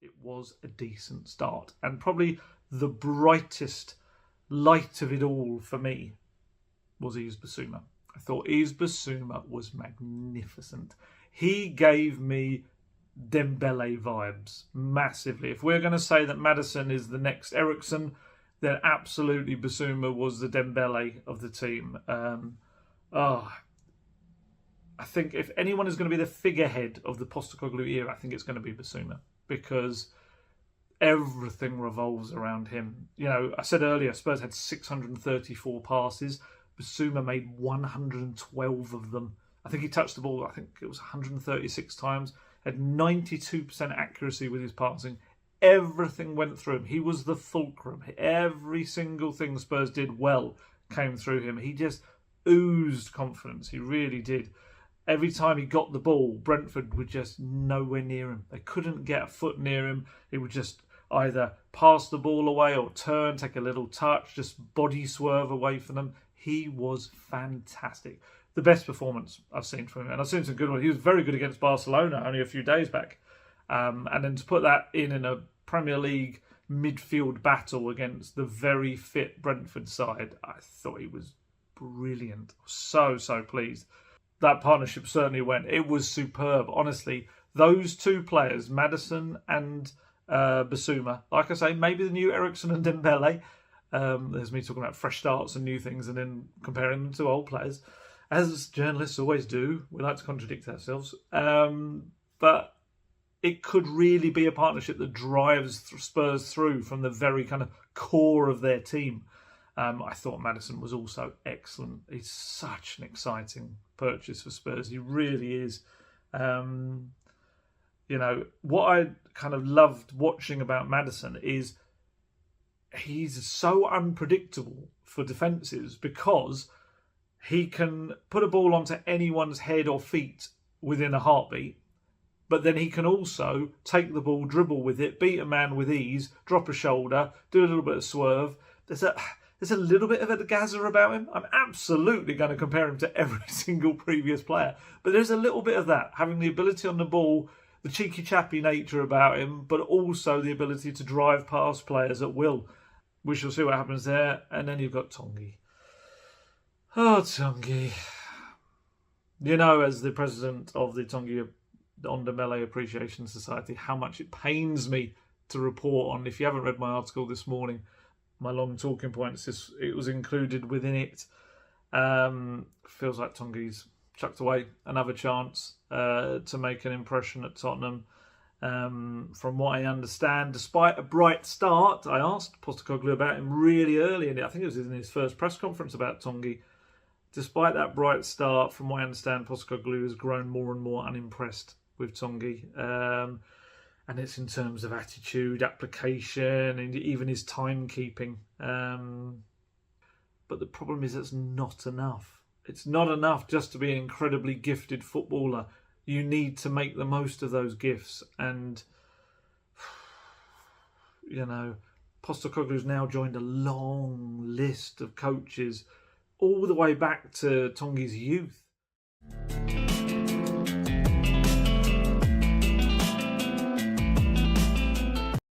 it was a decent start. And probably the brightest light of it all for me was Yves Bissouma. I thought Yves Bissouma was magnificent. He gave me Dembele vibes massively. If we're going to say that Maddison is the next Eriksen, then absolutely Bissouma was the Dembele of the team. I think if anyone is going to be the figurehead of the Postecoglou era, I think it's going to be Bissouma, because everything revolves around him. You know, I said earlier, Spurs had 634 passes. Bissouma made 112 of them. I think he touched the ball, I think it was 136 times. Had 92% accuracy with his passing. Everything went through him. He was the fulcrum. Every single thing Spurs did well came through him. He just oozed confidence. He really did. Every time he got the ball, Brentford were just nowhere near him. They couldn't get a foot near him. He would just either pass the ball away or turn, take a little touch, just body swerve away from them. He was fantastic. The best performance I've seen from him. And I've seen some good ones. He was very good against Barcelona only a few days back. And then to put that in a Premier League midfield battle against the very fit Brentford side, I thought he was brilliant. So pleased. That partnership certainly went. It was superb. Honestly, those two players, Maddison and Bissouma, like I say, maybe the new Eriksen and Dembele. There's me talking about fresh starts and new things and then comparing them to old players. As journalists always do, we like to contradict ourselves. But it could really be a partnership that drives Spurs through from the very kind of core of their team. I thought Maddison was also excellent. He's such an exciting purchase for Spurs. He really is. You know, what I kind of loved watching about Maddison is he's so unpredictable for defences, because he can put a ball onto anyone's head or feet within a heartbeat, but then he can also take the ball, dribble with it, beat a man with ease, drop a shoulder, do a little bit of swerve. There's a little bit of a Gaza about him. I'm absolutely going to compare him to every single previous player, but there's a little bit of that, having the ability on the ball, the cheeky chappy nature about him, but also the ability to drive past players at will. We shall see what happens there. And then you've got Tanguy. Oh, Tanguy. You know, as the president of the Tanguy Ndombele Appreciation Society, how much it pains me to report on. If you haven't read my article this morning, my long talking points, it was included within it. Feels like Tonguy's chucked away another chance to make an impression at Tottenham. From what I understand, despite a bright start, I asked Postecoglou about him really early, and I think it was in his first press conference about Tanguy. Despite that bright start, from what I understand, Postecoglou has grown more and more unimpressed with Tanguy. And it's in terms of attitude, application, and even his timekeeping. But the problem is it's not enough. It's not enough just to be an incredibly gifted footballer. You need to make the most of those gifts. And, you know, Postecoglou's now joined a long list of coaches all the way back to Tonguy's youth.